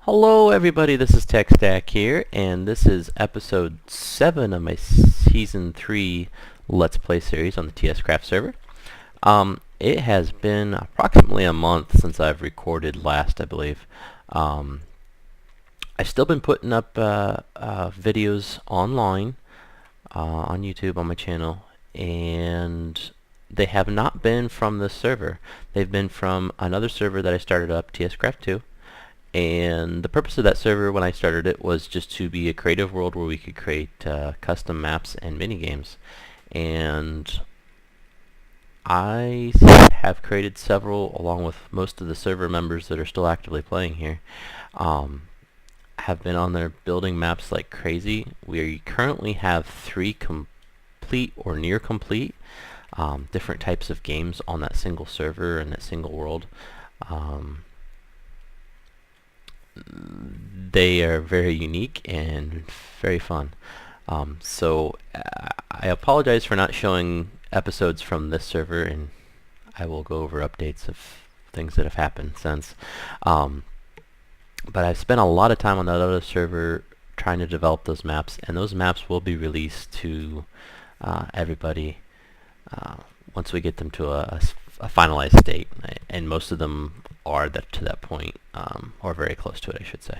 Hello everybody, this is TechStack here, and this is episode 7 of my Season 3 Let's Play series on the TSCraft server. It has been approximately a month since I've recorded last, I believe. I've still been putting up videos online on YouTube on my channel, and they have not been from this server. They've been from another server that I started up, TSCraft 2. And the purpose of that server when I started it was just to be a creative world where we could create custom maps and minigames. And I have created several, along with most of the server members that are still actively playing here. Have been on there building maps like crazy. We currently have 3 complete or near complete different types of games on that single server and that single world. They are very unique and very fun. So I apologize for not showing episodes from this server, and I will go over updates of things that have happened since. But I've spent a lot of time on that other server trying to develop those maps, and those maps will be released to everybody once we get them to a finalized state, and most of them are to that point, or very close to it, I should say.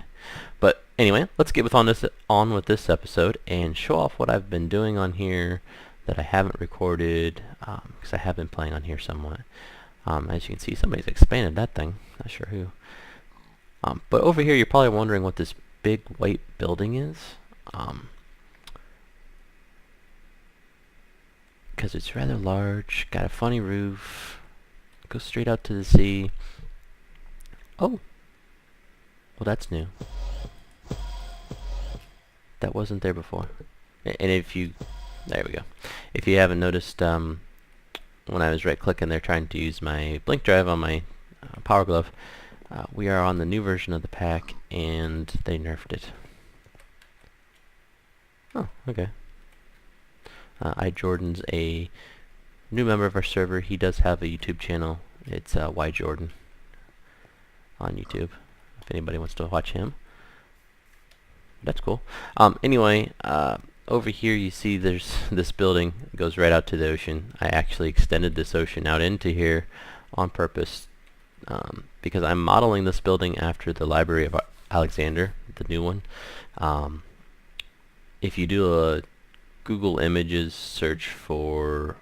But anyway, let's get on with this episode and show off what I've been doing on here that I haven't recorded, because I have been playing on here somewhat. As you can see, somebody's expanded that thing. Not sure who. But over here, you're probably wondering what this big white building is. Because it's rather large, got a funny roof, goes straight out to the sea. Oh, well, that's new. That wasn't there before. And if you, there we go. If you haven't noticed, when I was right-clicking there trying to use my blink drive on my Power Glove, we are on the new version of the pack, and they nerfed it. Oh, okay. Jordan's a new member of our server. He does have a YouTube channel. It's Jordan on YouTube, if anybody wants to watch him. That's cool. Anyway, over here you see there's this building that goes right out to the ocean. I actually extended this ocean out into here on purpose, because I'm modeling this building after the Library of Alexander, the new one. If you do a Google Images search for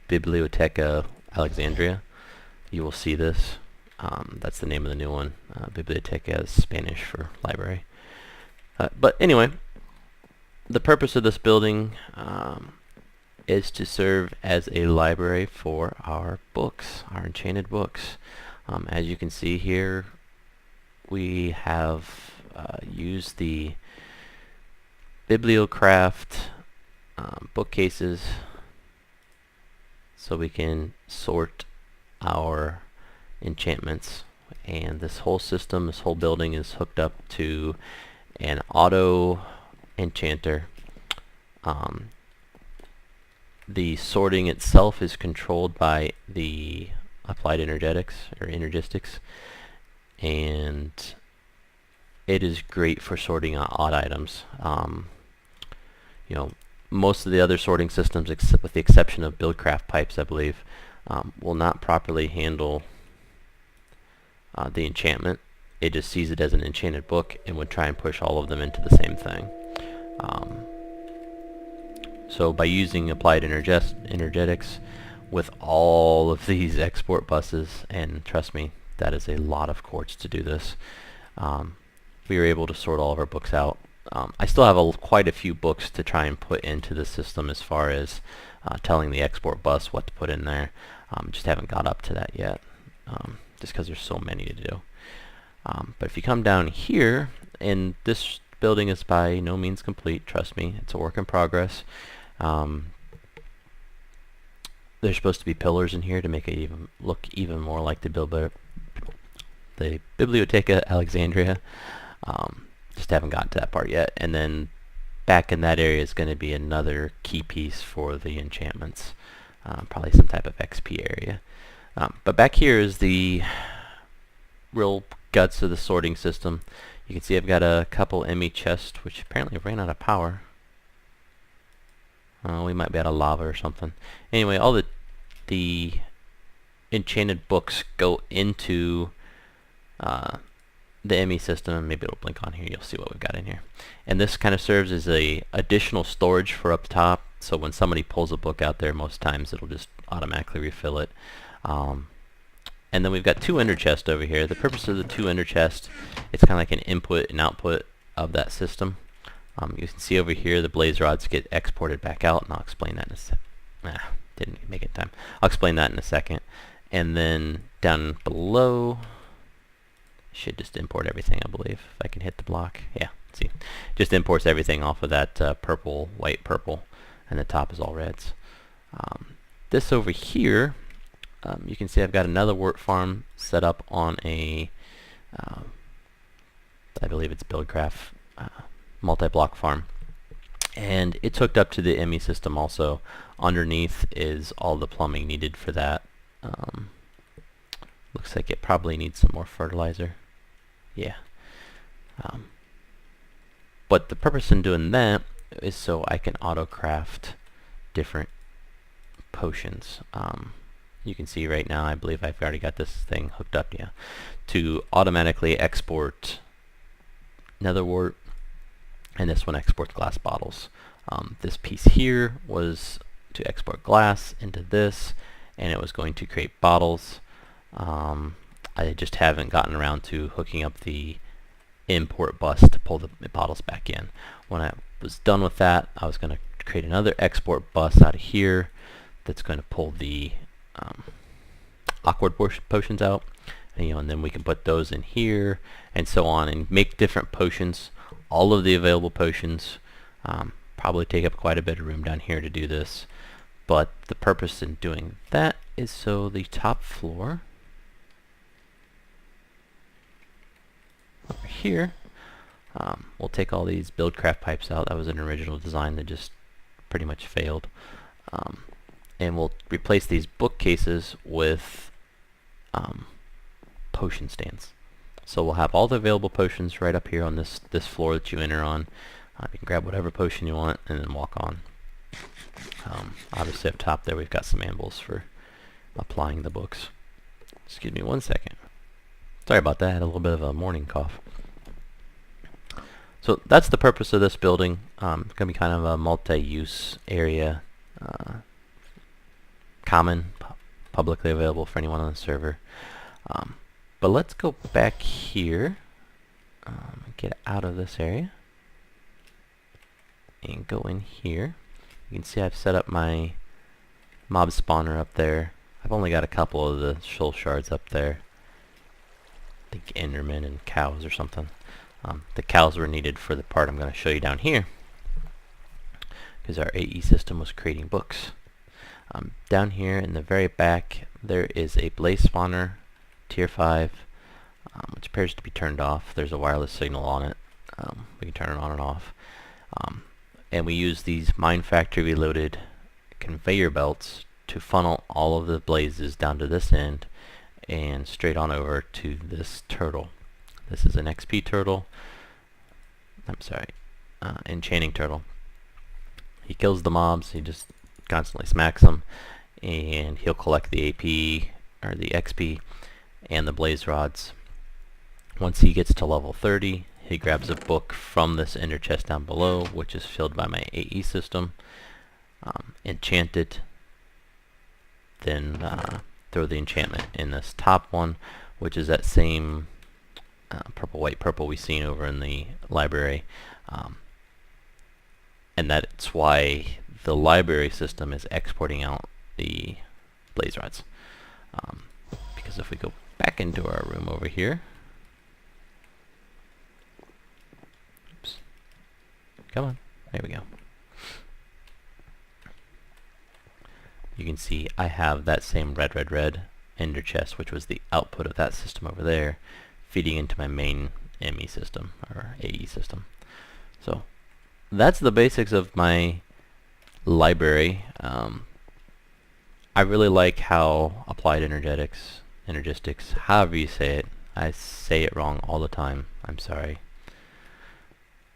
BIbliotheca Alexandrina, you will see this. That's the name of the new one. Biblioteca is Spanish for library. But anyway, the purpose of this building is to serve as a library for our books, our enchanted books. As you can see here, we have used the BIbliotheca bookcases so we can sort our enchantments, and this whole system, this whole building is hooked up to an auto enchanter. The sorting itself is controlled by the applied energetics or energistics, and it is great for sorting out odd items. You know, most of the other sorting systems, with the exception of BuildCraft pipes, I believe, will not properly handle the enchantment. It just sees it as an enchanted book and would try and push all of them into the same thing. So by using applied energetics with all of these export buses, and trust me, that is a lot of quartz to do this, we were able to sort all of our books out. I still have quite a few books to try and put into the system as far as telling the export bus what to put in there. Just haven't got up to that yet, just because there's so many to do. But if you come down here, and this building is by no means complete, trust me, it's a work in progress. There's supposed to be pillars in here to make it look even more like the Bibliotheca Alexandrina. Just haven't gotten to that part yet. And then back in that area is going to be another key piece for the enchantments, probably some type of XP area. But back here is the real guts of the sorting system. You can see I've got a couple ME chests, which apparently ran out of power. We might be out of lava or something. Anyway, all the enchanted books go into the ME system. Maybe it'll blink on here. You'll see what we've got in here. And this kind of serves as a additional storage for up top. So when somebody pulls a book out there, most times it'll just automatically refill it. And then we've got two ender chests over here. The purpose of the two ender chests, it's kind of like an input and output of that system. You can see over here the blaze rods get exported back out, and I'll explain that in a second. Didn't make it in time. I'll explain that in a second. And then down below, should just import everything, I believe. If I can hit the block. Yeah, see. Just imports everything off of that purple, white, purple, and the top is all reds. This over here, you can see I've got another wort farm set up on a, I believe it's BIbliotheca multi-block farm. And it's hooked up to the ME system also. Underneath is all the plumbing needed for that. Looks like it probably needs some more fertilizer. Yeah. But the purpose in doing that is so I can auto-craft different potions. You can see right now, I believe I've already got this thing hooked up, yeah, to automatically export nether wart, and this one exports glass bottles. This piece here was to export glass into this, and it was going to create bottles. I just haven't gotten around to hooking up the import bus to pull the bottles back in. When I was done with that, I was going to create another export bus out of here that's going to pull the awkward potions out, and then we can put those in here and so on and make different potions. All of the available potions probably take up quite a bit of room down here to do this, but the purpose in doing that is so the top floor over here, we'll take all these BuildCraft pipes out. That was an original design that just pretty much failed. And we'll replace these bookcases with potion stands. So we'll have all the available potions right up here on this floor that you enter on. You can grab whatever potion you want and then walk on. Obviously up top there we've got some anvils for applying the books. Excuse me one second. Sorry about that, I had a little bit of a morning cough. So that's the purpose of this building. It's going to be kind of a multi-use area. Common, publicly available for anyone on the server. But let's go back here, get out of this area, and go in here. You can see I've set up my mob spawner up there. I've only got a couple of the soul shards up there. I think endermen and cows or something. The cows were needed for the part I'm going to show you down here, because our AE system was creating books. Down here in the very back there is a blaze spawner, tier 5, which appears to be turned off. There's a wireless signal on it. We can turn it on and off. And we use these Mine Factory Reloaded conveyor belts to funnel all of the blazes down to this end and straight on over to this turtle. This is an XP turtle. I'm sorry, enchanting turtle. He kills the mobs. He just constantly smacks them, and he'll collect the AP or the XP and the blaze rods. Once he gets to level 30, he grabs a book from this ender chest down below, which is filled by my AE system, enchanted, then throw the enchantment in this top one, which is that same purple, white, purple we've seen over in the library, and that's why the library system is exporting out the blaze rods. Because if we go back into our room over here, oops, come on, there we go. You can see I have that same red ender chest, which was the output of that system over there, feeding into my main ME system or AE system. So that's the basics of my library. I really like how applied energetics, however you say it, I say it wrong all the time. I'm sorry.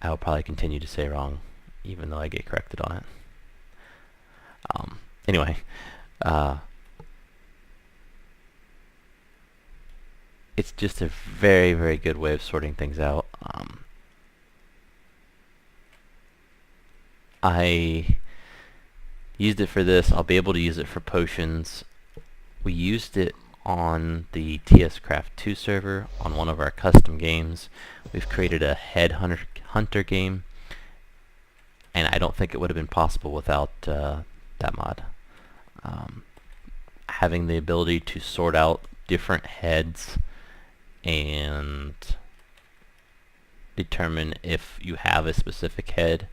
I'll probably continue to say it wrong, even though I get corrected on it. Anyway, it's just a very, very good way of sorting things out. I used it for this. I'll be able to use it for potions. We used it on the TSCraft 2 server on one of our custom games. We've created a head hunter game, and I don't think it would have been possible without that mod. Having the ability to sort out different heads and determine if you have a specific head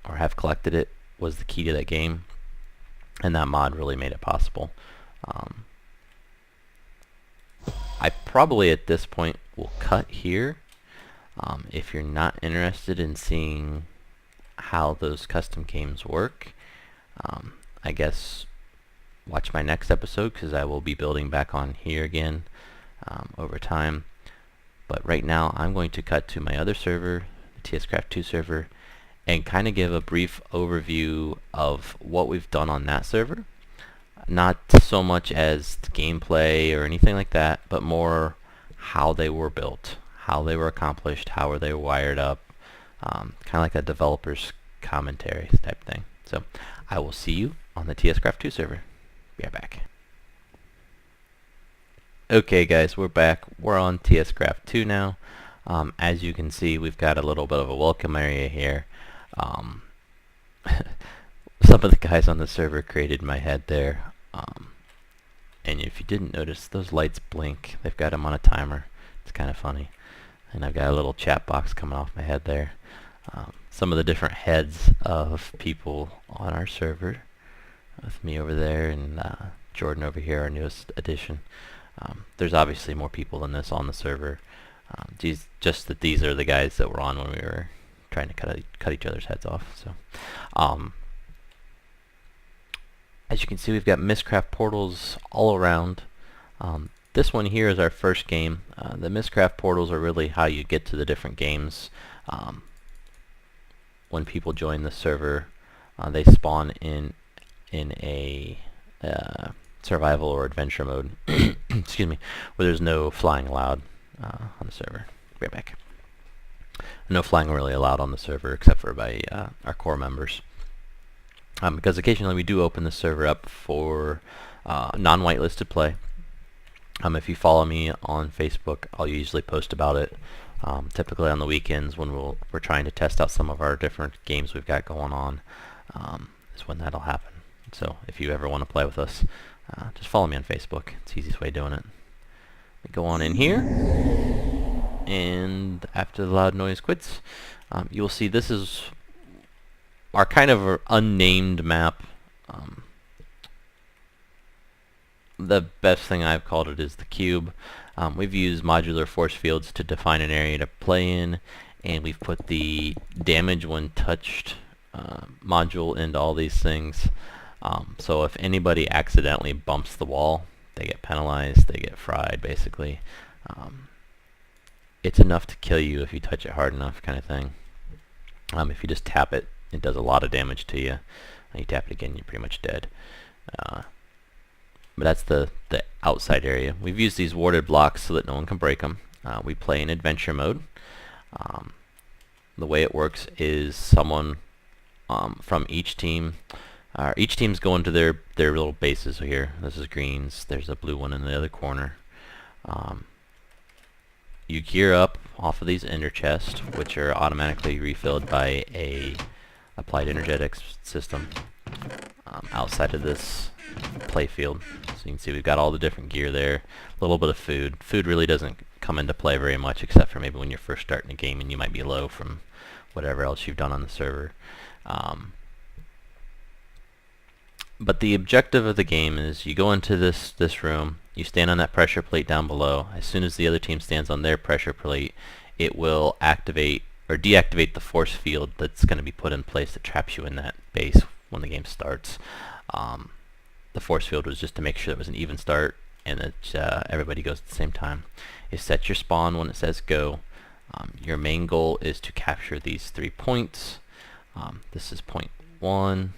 or have collected it was the key to that game, and that mod really made it possible. I probably at this point will cut here. If you're not interested in seeing how those custom games work, I guess watch my next episode, because I will be building back on here again over time. But right now I'm going to cut to my other server, the TSCraft 2 server, and kind of give a brief overview of what we've done on that server. Not so much as the gameplay or anything like that, but more how they were built, how they were accomplished, how they were wired up, kind of like a developer's commentary type thing. So I will see you on the TSCraft 2 server. Be right back. Okay guys, we're back. We're on TSCraft 2 now. As you can see, we've got a little bit of a welcome area here. Some of the guys on the server created my head there. And if you didn't notice, those lights blink. They've got them on a timer. It's kind of funny. And I've got a little chat box coming off my head there. Some of the different heads of people on our server, with me over there and Jordan over here, our newest addition. There's obviously more people than this on the server. Just that these are the guys that were on when we were trying to cut each other's heads off. So, as you can see, we've got Mistcraft portals all around. This one here is our first game. The Mistcraft portals are really how you get to the different games. When people join the server, they spawn in a survival or adventure mode. Excuse me, where there's no flying allowed on the server. Be right back. No flying really allowed on the server except for by our core members. Because occasionally we do open the server up for non-whitelisted play. If you follow me on Facebook, I'll usually post about it. Typically on the weekends when we're trying to test out some of our different games we've got going on, is when that'll happen. So if you ever want to play with us, just follow me on Facebook. It's the easiest way of doing it. We go on in here, and after the loud noise quits, you'll see this is our kind of unnamed map. The best thing I've called it is the cube. We've used modular force fields to define an area to play in, and we've put the damage when touched module into all these things. So if anybody accidentally bumps the wall, they get penalized, they get fried basically. It's enough to kill you if you touch it hard enough, kind of thing. If you just tap it, it does a lot of damage to you. You tap it again, you're pretty much dead. But that's the outside area. We've used these warded blocks so that no one can break them. We play in adventure mode. The way it works is someone from each team, each team's going to their little bases here. This is greens. There's a blue one in the other corner. You gear up off of these ender chests, which are automatically refilled by a applied energetics system outside of this play field. So you can see we've got all the different gear there. A little bit of food. Food really doesn't come into play very much, except for maybe when you're first starting a game and you might be low from whatever else you've done on the server. But the objective of the game is you go into this room, you stand on that pressure plate down below. As soon as the other team stands on their pressure plate, it will activate or deactivate the force field that's going to be put in place that traps you in that base when the game starts. The force field was just to make sure it was an even start. and everybody goes at the same time, is set your spawn when it says go. Your main goal is to capture these 3 points. This is point 1.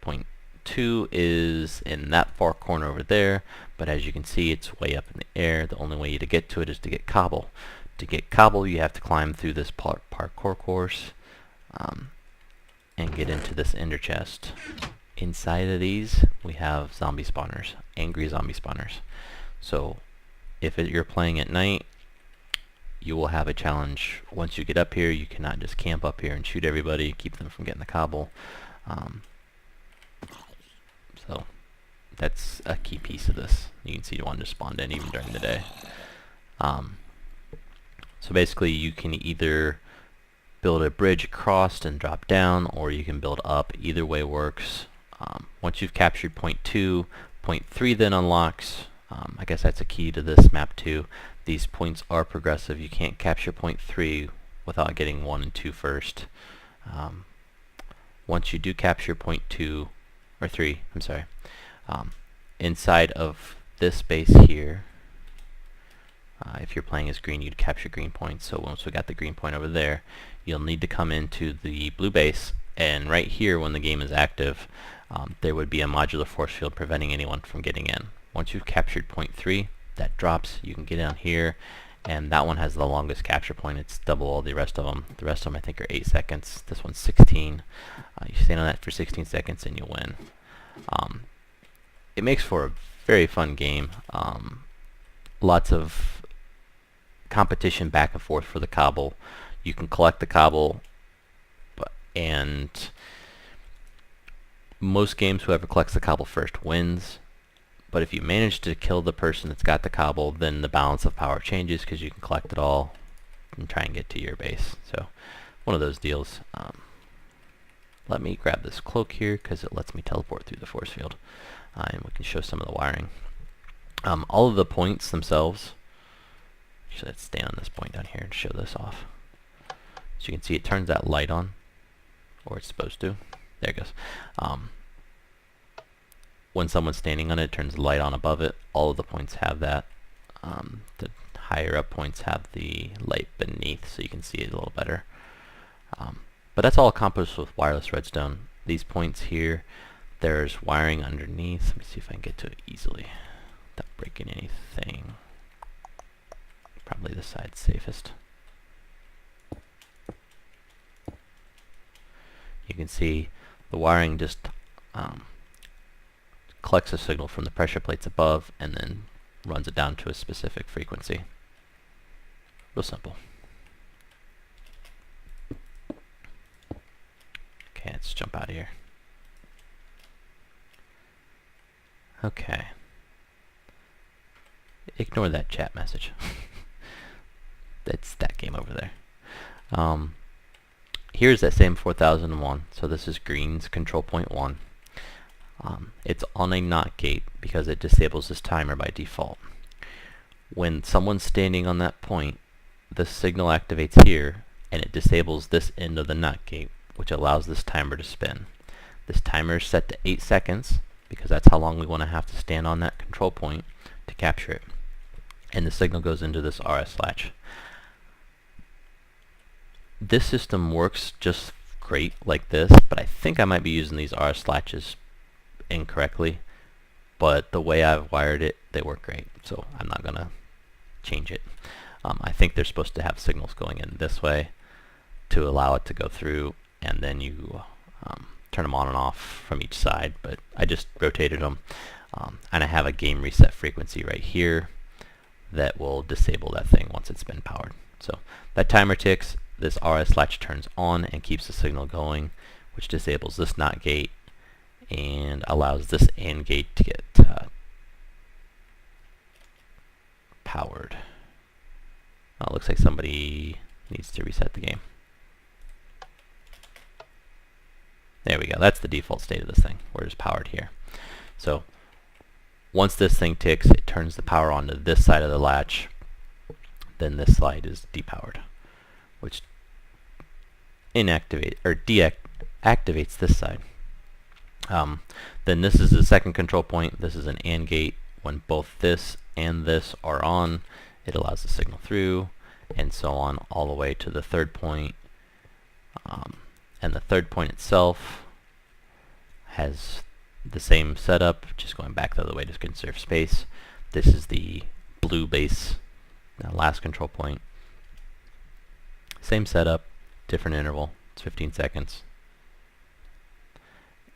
Point 2 is in that far corner over there, but as you can see, it's way up in the air. The only way to get to it is to get cobble. To get cobble, you have to climb through this parkour course and get into this ender chest. Inside of these, we have zombie spawners, angry zombie spawners. So if you're playing at night, you will have a challenge. Once you get up here, you cannot just camp up here and shoot everybody, keep them from getting the cobble. So that's a key piece of this. You can see one just spawned in even during the day. So basically you can either build a bridge across and drop down, or you can build up. Either way works. Once you've captured point 2, point 3 then unlocks. I guess that's a key to this map too. These points are progressive. You can't capture point 3 without getting 1 and 2 first. Once you do capture point 2, or 3, I'm sorry, inside of this base here, if you're playing as green, you'd capture green points. So once we got the green point over there, you'll need to come into the blue base, and right here when the game is active, there would be a modular force field preventing anyone from getting in. Once you've captured point 3, that drops, you can get down here, and that one has the longest capture point. It's double all the rest of them. The rest of them I think are 8 seconds. This one's 16. You stand on that for 16 seconds and you'll win. It makes for a very fun game. Lots of competition back and forth for the cobble. You can collect the cobble, and most games whoever collects the cobble first wins. But if you manage to kill the person that's got the cobble, then the balance of power changes because you can collect it all and try and get to your base. So one of those deals. Let me grab this cloak here because it lets me teleport through the force field, and we can show some of the wiring. All of the points themselves, actually let's stay on this point down here and show this off. So you can see it turns that light on, or it's supposed to. There it goes. When someone's standing on it, it turns the light on above it. All of the points have that. The higher up points have the light beneath, so you can see it a little better. But that's all accomplished with wireless redstone. These points here, there's wiring underneath. Let me see if I can get to it easily without breaking anything. Probably this side's safest. You can see the wiring just collects a signal from the pressure plates above and then runs it down to a specific frequency. Real simple. Okay, let's jump out of here. Okay. Ignore that chat message. That's that game over there. Here's that same 4001. So this is green's control point 1. It's on a NOT gate because it disables this timer by default. When someone's standing on that point, the signal activates here and it disables this end of the NOT gate, which allows this timer to spin. This timer is set to 8 seconds because that's how long we want to have to stand on that control point to capture it. And the signal goes into this RS latch. This system works just great like this, but I think I might be using these RS latches incorrectly. But the way I've wired it, they work great, so I'm not gonna change it. I think they're supposed to have signals going in this way to allow it to go through, and then you turn them on and off from each side, but I just rotated them, and I have a game reset frequency right here that will disable that thing once it's been powered. So that timer ticks, this RS latch turns on and keeps the signal going, which disables this NOT gate and allows this AND gate to get powered. Oh, it looks like somebody needs to reset the game. There we go. That's the default state of this thing, where it's powered here. So once this thing ticks, it turns the power on to this side of the latch. Then this slide is depowered, which deactivates this side. Then this is the second control point. This is an AND gate. When both this and this are on, it allows the signal through, and so on all the way to the third point. And the third point itself has the same setup, just going back the other way to conserve space. This is the blue base, last control point. Same setup, different interval. It's 15 seconds.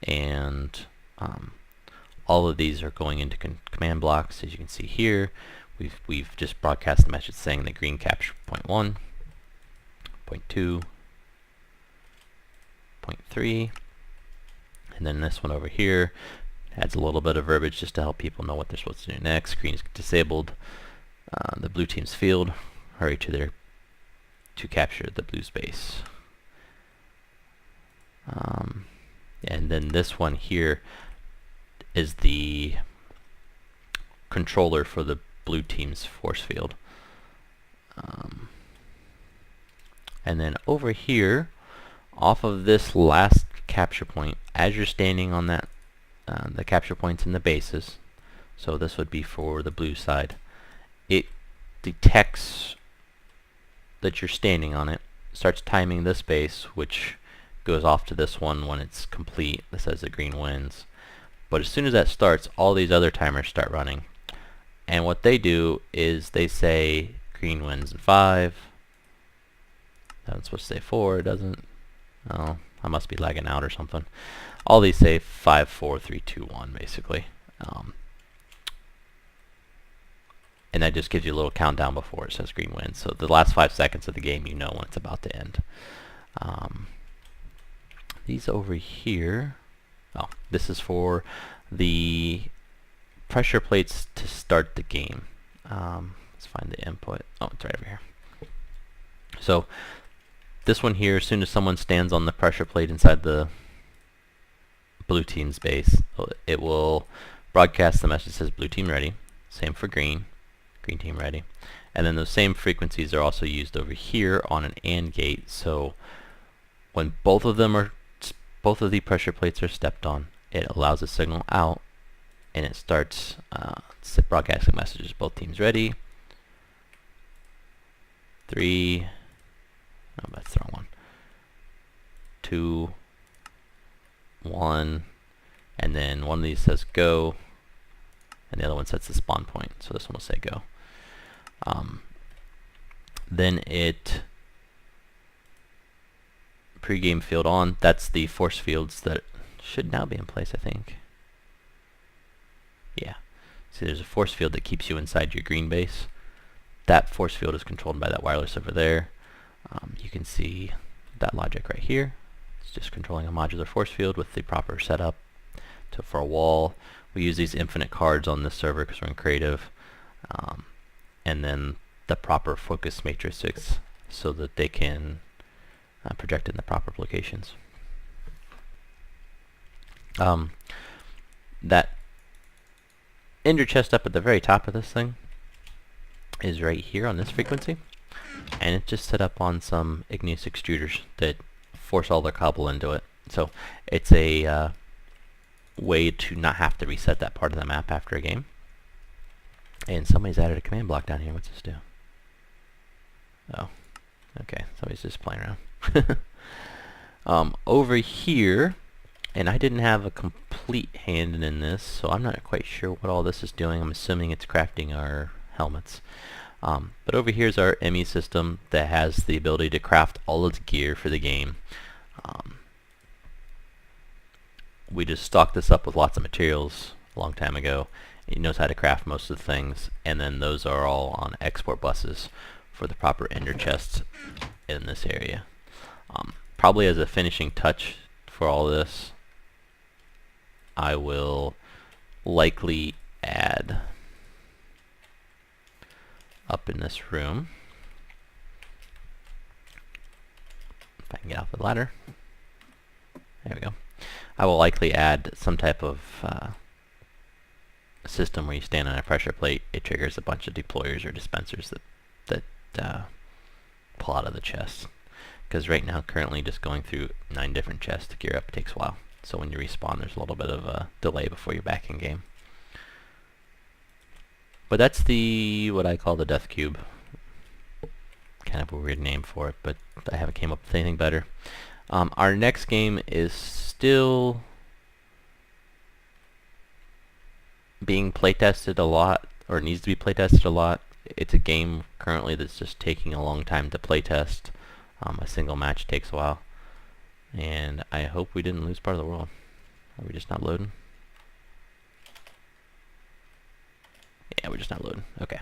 And all of these are going into command blocks. As you can see here, we've just broadcast the message saying the green capture point 1, point 2, point 3, and then this one over here adds a little bit of verbiage just to help people know what they're supposed to do next. Green is disabled. The blue team's field, hurry to capture the blue space. And then this one here is the controller for the blue team's force field. And then over here, off of this last capture point, as you're standing on that, the capture points in the bases, so this would be for the blue side, it detects that you're standing on it, starts timing this base, which goes off to this one when it's complete. This says the green wins. But as soon as that starts, all these other timers start running. And what they do is they say green wins in 5. That's supposed to say 4, it doesn't. Oh, I must be lagging out or something. All these say 5, 4, 3, 2, 1, basically. And that just gives you a little countdown before it says green wins. So the last 5 seconds of the game, you know when it's about to end. These over here, oh, this is for the pressure plates to start the game. Let's find the input. Oh, it's right over here. So this one here, as soon as someone stands on the pressure plate inside the blue team's base, it will broadcast the message that says blue team ready. Same for green team ready. And then those same frequencies are also used over here on an AND gate. So when both of the pressure plates are stepped on, it allows a signal out, and it starts broadcasting messages. Both teams ready. 3. Oh, that's the wrong one. 2, 1, and then one of these says go, and the other one sets the spawn point. So this one will say go. Then it pre-game field on. That's the force fields that should now be in place, I think. Yeah. See, there's a force field that keeps you inside your green base. That force field is controlled by that wireless over there. You can see that logic right here. It's just controlling a modular force field with the proper setup for a wall. We use these infinite cards on this server because we're in creative. And then the proper focus matrices so that they can project in the proper locations. That ender chest up at the very top of this thing is right here on this frequency, and it's just set up on some igneous extruders that force all their cobble into it. So it's a way to not have to reset that part of the map after a game. And somebody's added a command block down here. What's this do? Oh, okay. Somebody's just playing around. Over here, and I didn't have a complete hand in this, so I'm not quite sure what all this is doing. I'm assuming it's crafting our helmets. But over here is our ME system that has the ability to craft all its gear for the game. We just stocked this up with lots of materials a long time ago. It knows how to craft most of the things, and then those are all on export buses for the proper ender chests in this area. Probably as a finishing touch for all this, I will likely add up in this room, if I can get off the ladder, there we go. I will likely add some type of system where you stand on a pressure plate, it triggers a bunch of deployers or dispensers that pull out of the chest. Because right now, currently just going through 9 different chests to gear up takes a while. So when you respawn, there's a little bit of a delay before you're back in game. But that's what I call the death cube. Kind of a weird name for it, but I haven't came up with anything better. Our next game is still being playtested a lot, or needs to be playtested a lot. It's a game currently that's just taking a long time to playtest. A single match takes a while. And I hope we didn't lose part of the world. Are we just not loading? Yeah, we're just not loading. Okay.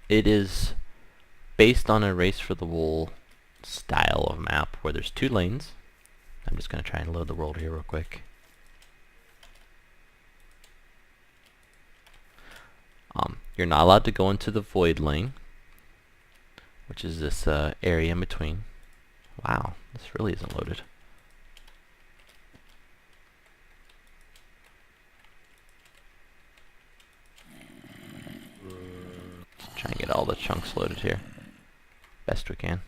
It is based on a race for the wool style of map where there's 2 lanes. I'm just going to try and load the world here real quick. You're not allowed to go into the void lane, which is this area in between. Wow, this really isn't loaded. Try and get all the chunks loaded here. Best we can. In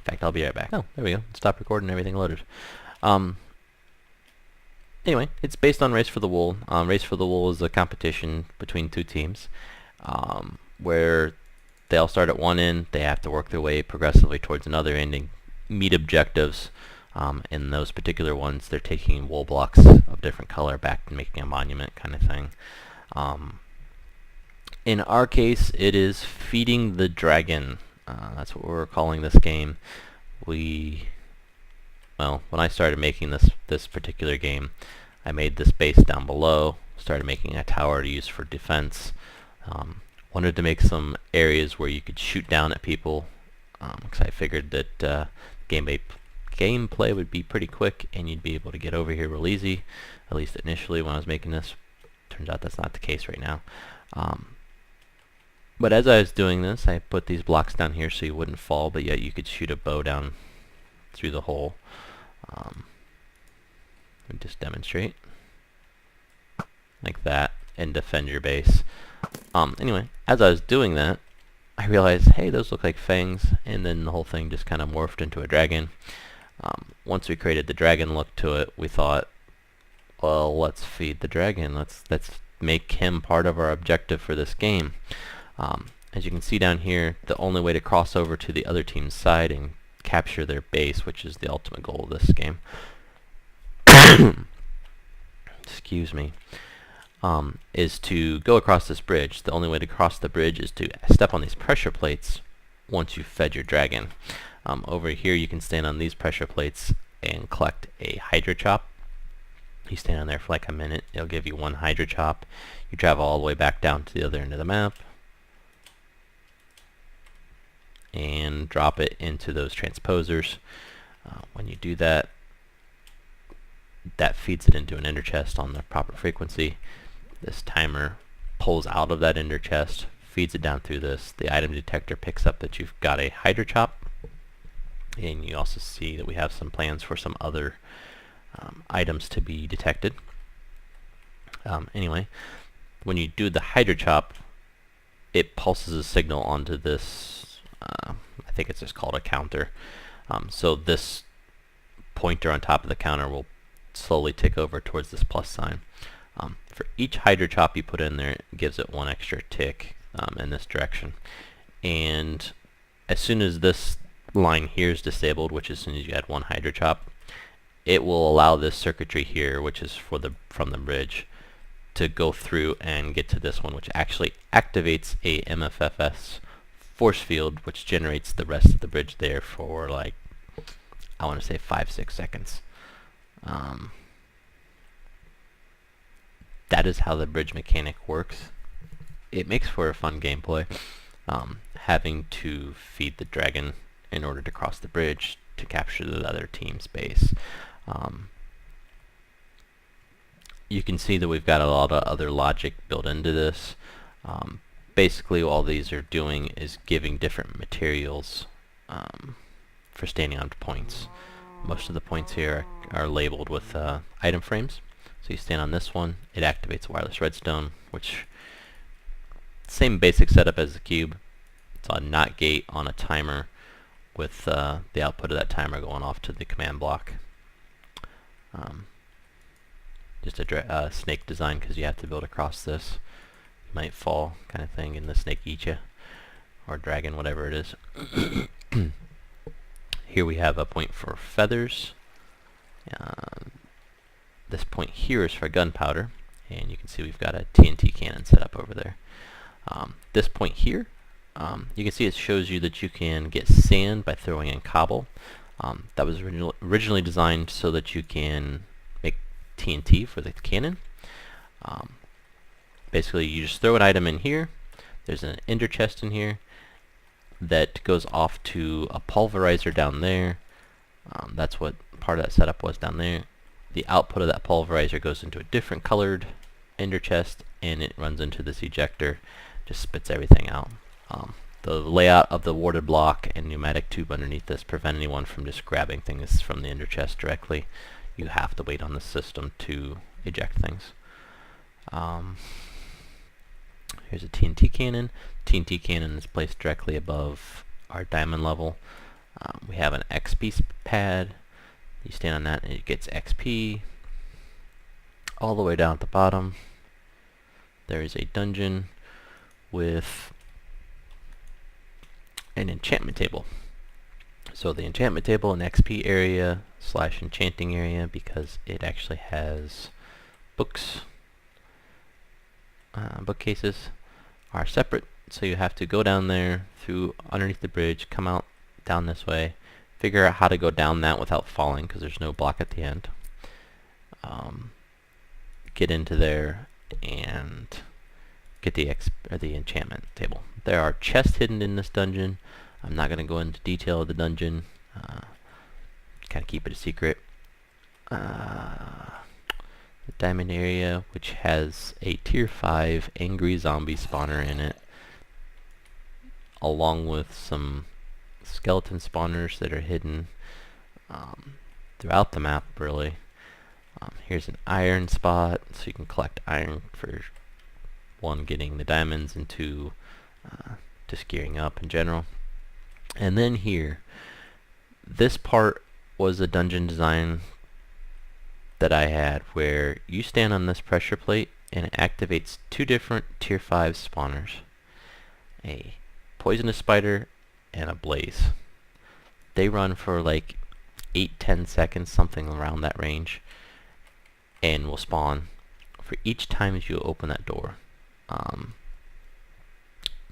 fact, I'll be right back. Oh, there we go. Stop recording, everything loaded. Anyway, it's based on Race for the Wool. Race for the Wool is a competition between 2 teams where they all start at one end. They have to work their way progressively towards another end and meet objectives. In those particular ones, they're taking wool blocks of different color back and making a monument kind of thing. In our case, it is feeding the dragon. That's what we're calling this game. Well, when I started making this particular game, I made this base down below, started making a tower to use for defense. Wanted to make some areas where you could shoot down at people, because I figured that gameplay would be pretty quick and you'd be able to get over here real easy, at least initially when I was making this. Turns out that's not the case right now. But as I was doing this, I put these blocks down here so you wouldn't fall, but yet you could shoot a bow down through the hole. Let me just demonstrate. Like that, and defend your base. Anyway, as I was doing that, I realized, hey, those look like fangs, and then the whole thing just kind of morphed into a dragon. Once we created the dragon look to it, we thought, well, let's feed the dragon. Let's make him part of our objective for this game. As you can see down here, the only way to cross over to the other team's side and capture their base, which is the ultimate goal of this game, excuse me, is to go across this bridge. The only way to cross the bridge is to step on these pressure plates once you've fed your dragon. Over here you can stand on these pressure plates and collect a Hydra Chop. You stand on there for like a minute, it'll give you 1 Hydra Chop. You travel all the way back down to the other end of the map and drop it into those transposers. When you do that, that feeds it into an ender chest on the proper frequency. This timer pulls out of that ender chest, feeds it down through this. The item detector picks up that you've got a Hydra Chop, and you also see that we have some plans for some other items to be detected. Anyway, when you do the Hydra Chop, it pulses a signal onto this, I think it's just called a counter. So this pointer on top of the counter will slowly tick over towards this plus sign. For each Hydra Chop you put in there, it gives it 1 extra tick in this direction. And as soon as this line here is disabled, which is as soon as you add 1 Hydra Chop, it will allow this circuitry here, which is from the bridge, to go through and get to this one, which actually activates a MFFS force field, which generates the rest of the bridge there for, like, I want to say 5-6 seconds. That is how the bridge mechanic works. It makes for a fun gameplay, having to feed the dragon in order to cross the bridge to capture the other team's base. You can see that we've got a lot of other logic built into this. Basically all these are doing is giving different materials for standing on points. Most of the points here are labeled with item frames. So you stand on this one, it activates wireless redstone, which same basic setup as the cube. It's a NOT gate on a timer with the output of that timer going off to the command block. Just a snake design because you have to build across this. You might fall kind of thing and the snake eat you. Or dragon, whatever it is. Here we have a point for feathers. This point here is for gunpowder, and you can see we've got a TNT cannon set up over there. This point here, you can see it shows you that you can get sand by throwing in cobble. That was originally designed so that you can make TNT for the cannon. Basically, you just throw an item in here. There's an ender chest in here that goes off to a pulverizer down there. That's what part of that setup was down there. The output of that pulverizer goes into a different colored ender chest, and it runs into this ejector, just spits everything out. The layout of the warded block and pneumatic tube underneath this prevent anyone from just grabbing things from the ender chest directly. You have to wait on the system to eject things. Here's a TNT cannon. TNT cannon is placed directly above our diamond level. We have an XP pad. You stand on that and it gets XP. All the way down at the bottom, there is a dungeon with an enchantment table. So the enchantment table and XP area / enchanting area, because it actually has books, bookcases, are separate. So you have to go down there through underneath the bridge, come out down this way, figure out how to go down that without falling because there's no block at the end. Get into there and get the enchantment table. There are chests hidden in this dungeon. I'm not going to go into detail of the dungeon. Kind of keep it a secret. The diamond area, which has a tier 5 angry zombie spawner in it, along with some skeleton spawners that are hidden throughout the map, really. Here's an iron spot, so you can collect iron for 1, getting the diamonds, and 2, just gearing up in general. And then here, this part was a dungeon design that I had where you stand on this pressure plate and it activates 2 different tier 5 spawners. A poisonous spider and a blaze. They run for like 8-10 seconds, something around that range, and will spawn for each time as you open that door.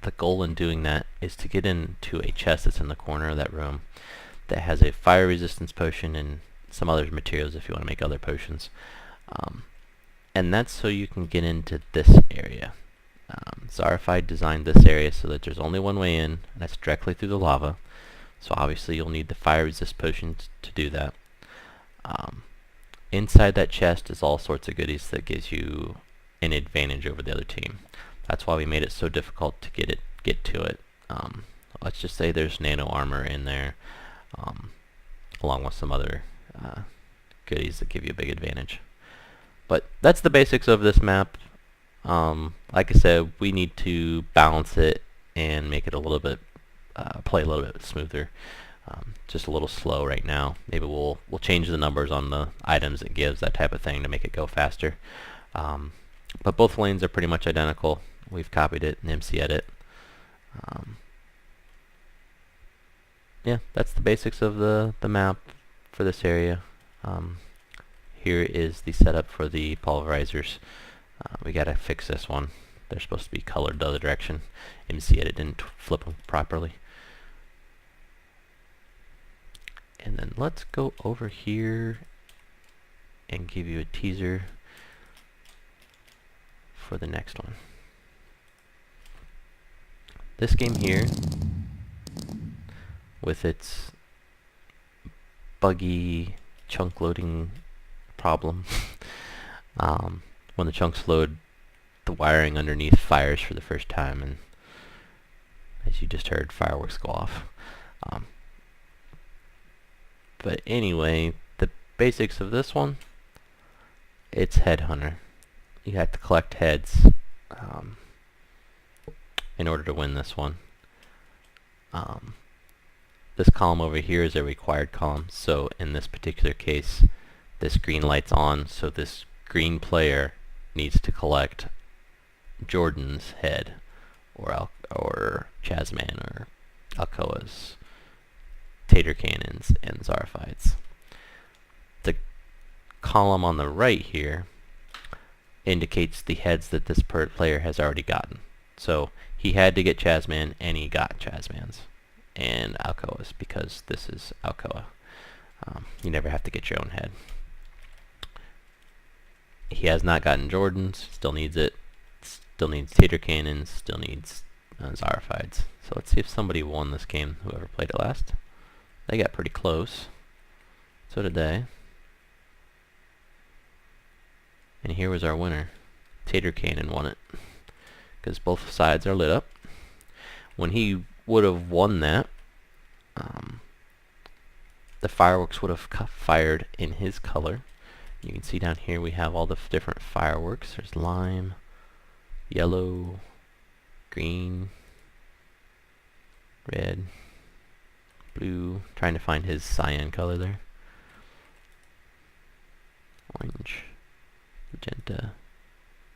The goal in doing that is to get into a chest that's in the corner of that room that has a fire resistance potion and some other materials if you want to make other potions. And that's so you can get into this area. Zarify designed this area so that there's only one way in, and that's directly through the lava. So obviously you'll need the fire resist potions to do that. Inside that chest is all sorts of goodies that gives you an advantage over the other team. That's why we made it so difficult to get to it. Let's just say there's nano armor in there, along with some other goodies that give you a big advantage. But that's the basics of this map. Like I said, we need to balance it and make it a little bit, play a little bit smoother. Just a little slow right now. Maybe we'll change the numbers on the items it gives, that type of thing, to make it go faster. But both lanes are pretty much identical. We've copied it in MC Edit. Yeah, that's the basics of the map for this area. Here is the setup for the pulverizers. We gotta fix this one. They're supposed to be colored the other direction. MC Edit didn't flip them properly. And then let's go over here and give you a teaser for the next one. This game here, with its buggy chunk loading problem, when the chunks load, the wiring underneath fires for the first time, and as you just heard, fireworks go off. But anyway, the basics of this one, it's Headhunter. You have to collect heads in order to win this one. this column over here is a required column, so in this particular case, this green light's on, so this green player needs to collect Jordan's head, or Chasman, or Alcoa's, Tater Cannons, and Zarfides. The column on the right here indicates the heads that this player has already gotten. So he had to get Chasman, and he got Chasman's and Alcoa's, because this is Alcoa. You never have to get your own head. He has not gotten Jordan's, still needs it, still needs Tater Cannons, still needs Zarfides. So let's see if somebody won this game, whoever played it last. They got pretty close. So did they. And here was our winner. Tater Cannon won it, because both sides are lit up. When he would have won that, the fireworks would have fired in his color. You can see down here we have all the different fireworks. There's lime, yellow, green, red, blue. Trying to find his cyan color there. Orange, magenta,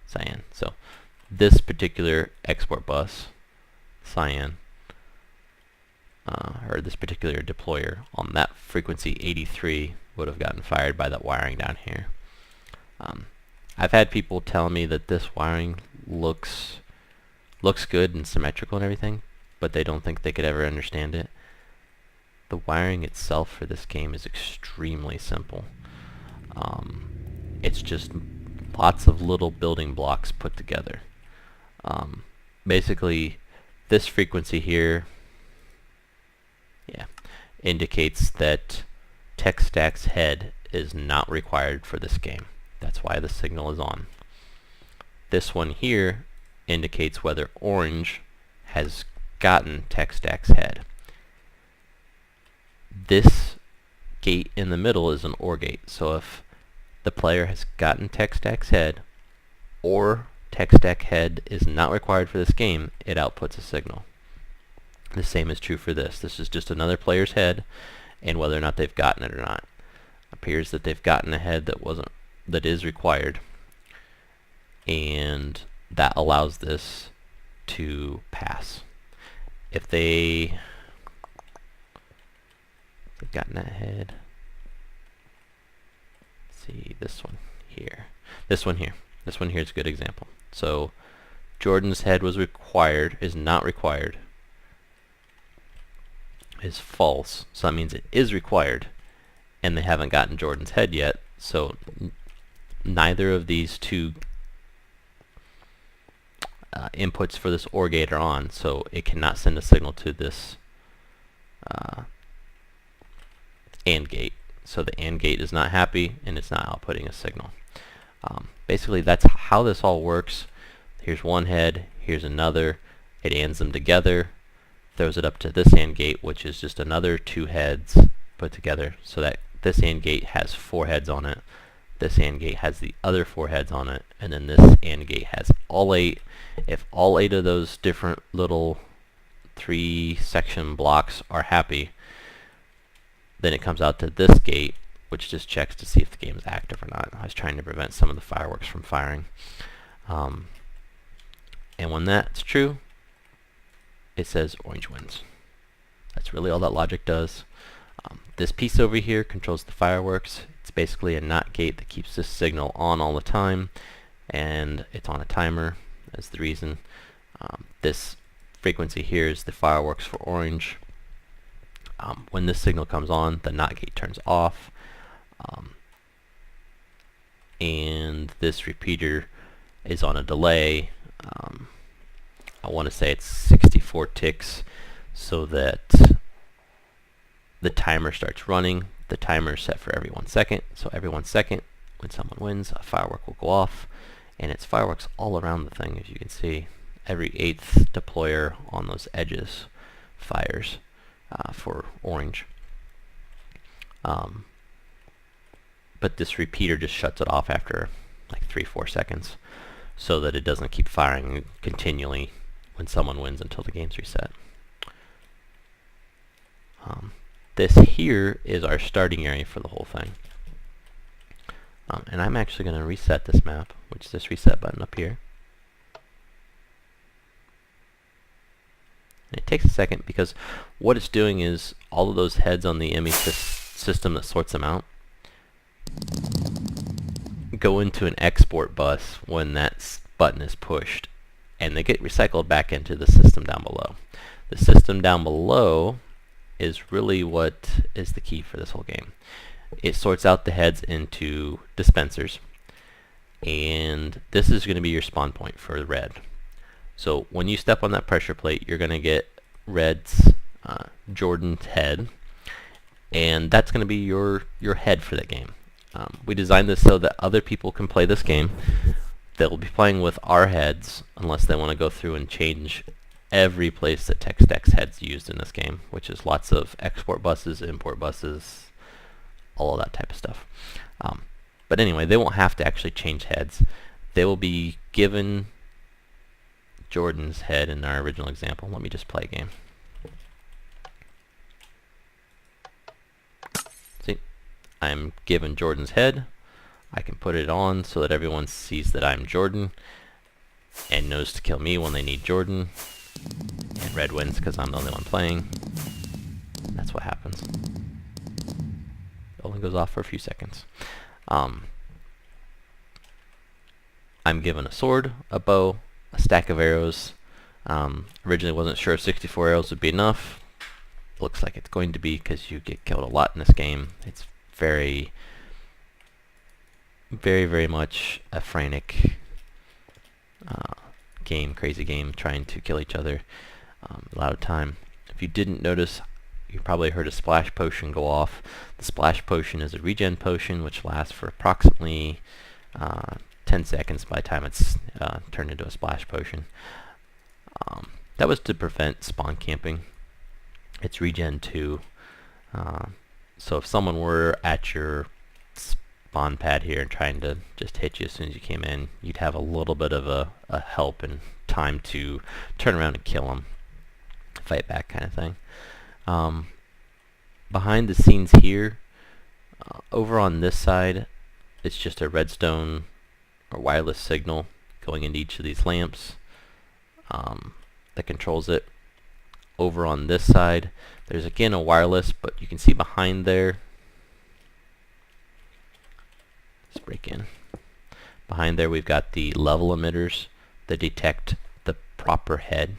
cyan. So this particular export bus, cyan, or this particular deployer on that frequency 83 would have gotten fired by that wiring down here. I've had people tell me that this wiring looks good and symmetrical and everything, but they don't think they could ever understand it. The wiring itself for this game is extremely simple. It's just lots of little building blocks put together. Basically, this frequency here, indicates that TSCraft's head is not required for this game. That's why the signal is on. This one here indicates whether orange has gotten TSCraft's head. This gate in the middle is an OR gate. So if the player has gotten TSCraft's head, or TSCraft's head is not required for this game, it outputs a signal. The same is true for this. This is just another player's head, and whether or not they've gotten it or not. Appears that they've gotten a head that is required, and that allows this to pass. If they've gotten that head, let's see, this one here. This one here is a good example. So Jordan's head was required, is not required, is false, so that means it is required, and they haven't gotten Jordan's head yet, so neither of these two inputs for this OR gate are on, so it cannot send a signal to this AND gate. So the AND gate is not happy, and it's not outputting a signal. Basically, that's how this all works. Here's one head, here's another, it ANDs them together, throws it up to this AND gate, which is just another two heads put together, so that this AND gate has 4 heads on it, this AND gate has the other 4 heads on it, and then this AND gate has all 8. If all 8 of those different little 3-section blocks are happy, then it comes out to this gate, which just checks to see if the game is active or not. I was trying to prevent some of the fireworks from firing. And when that's true, it says orange wins. That's really all that logic does. This piece over here controls the fireworks. It's basically a NOT gate that keeps this signal on all the time, and it's on a timer. That's the reason. This frequency here is the fireworks for orange. When this signal comes on, the NOT gate turns off, and this repeater is on a delay. I want to say it's 64 ticks, so that the timer starts running. The timer is set for every 1 second, so every 1 second when someone wins, a firework will go off, and it's fireworks all around the thing. As you can see, every 8th deployer on those edges fires for orange. But this repeater just shuts it off after like 3-4 seconds, so that it doesn't keep firing continually when someone wins until the game's reset. This here is our starting area for the whole thing. And I'm actually going to reset this map, which is this reset button up here. And it takes a second because what it's doing is all of those heads on the image system that sorts them out go into an export bus when that button is pushed, and they get recycled back into the system down below. The system down below is really what is the key for this whole game. It sorts out the heads into dispensers, and this is going to be your spawn point for red. So when you step on that pressure plate, you're going to get red's Jordan's head, and that's going to be your head for that game. We designed this so that other people can play this game. They'll be playing with our heads unless they want to go through and change every place that TSCraft's heads used in this game, which is lots of export buses, import buses, all of that type of stuff. But anyway, they won't have to actually change heads. They will be given Jordan's head in our original example. Let me just play a game. See, I'm given Jordan's head. I can put it on so that everyone sees that I'm Jordan and knows to kill me when they need Jordan. And red wins because I'm the only one playing. That's what happens. It only goes off for a few seconds. I'm given a sword, a bow, a stack of arrows. Originally wasn't sure if 64 arrows would be enough. Looks like it's going to be because you get killed a lot in this game. It's very, very much a frantic game, crazy game, trying to kill each other a lot of time. If you didn't notice, you probably heard a splash potion go off. The splash potion is a regen potion which lasts for approximately 10 seconds by the time it's turned into a splash potion. That was to prevent spawn camping. It's regen 2. So if someone were at your spawn pad here and trying to just hit you as soon as you came in, you'd have a little bit of a help and time to turn around and kill them. Fight back kind of thing. Behind the scenes here, over on this side, it's just a redstone or wireless signal going into each of these lamps that controls it. Over on this side, there's again a wireless, but you can see behind there, let's break in. Behind there we've got the level emitters that detect the proper head.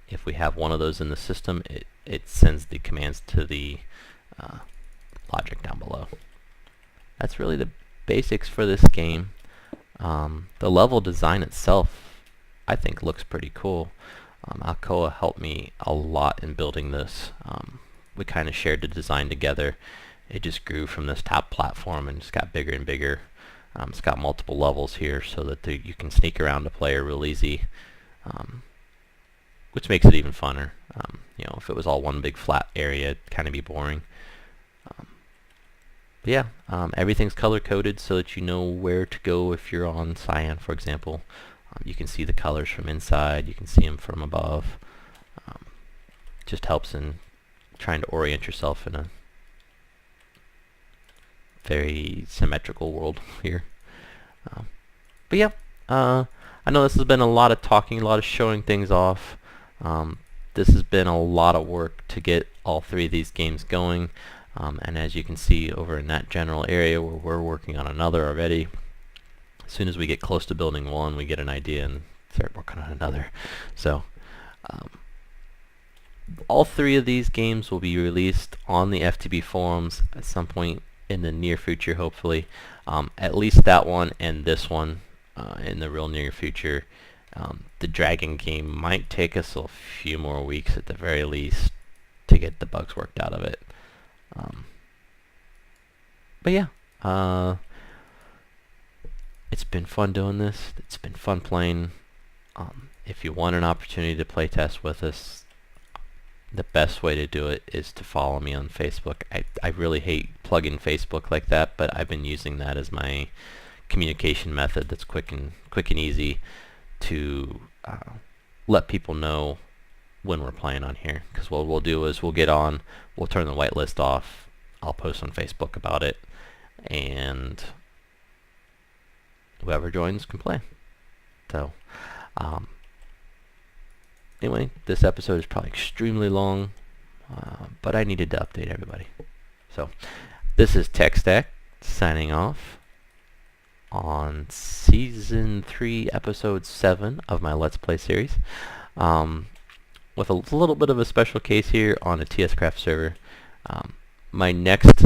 If we have one of those in the system, it sends the commands to the logic down below. That's really the basics for this game. The level design itself, I think, looks pretty cool. Alcoa helped me a lot in building this. We kind of shared the design together. It just grew from this top platform and just got bigger and bigger. It's got multiple levels here so that you can sneak around the player real easy, which makes it even funner. You know, if it was all one big flat area, it'd kind of be boring. But yeah, everything's color coded so that you know where to go if you're on cyan, for example. You can see the colors from inside, you can see them from above. Just helps in trying to orient yourself in a very symmetrical world here. But yeah, I know this has been a lot of talking, a lot of showing things off. This has been a lot of work to get all three of these games going. And as you can see over in that general area where we're working on another already, as soon as we get close to building one, we get an idea and start working on another. So all three of these games will be released on the FTB forums at some point in the near future, hopefully. At least that one and this one in the real near future. The Dragon game might take us a few more weeks at the very least to get the bugs worked out of it. But yeah, it's been fun doing this. It's been fun playing. If you want an opportunity to play test with us, the best way to do it is to follow me on Facebook. I really hate plugging Facebook like that, but I've been using that as my communication method that's quick and easy to let people know when we're playing on here, because what we'll do is we'll get on, we'll turn the whitelist off, I'll post on Facebook about it, and whoever joins can play. So anyway, this episode is probably extremely long, but I needed to update everybody. So this is TSCraft signing off on Season 3, Episode 7 of my Let's Play series, with a little bit of a special case here on a TSCraft server. My next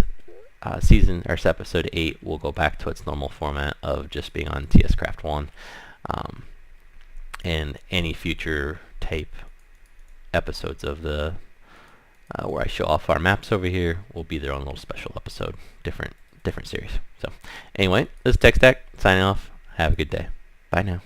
season, or Episode 8, will go back to its normal format of just being on TSCraft 1, and any future type episodes of the where I show off our maps over here will be their own little special episode, different series. So anyway, this is TSCraft signing off. Have a good day. Bye now.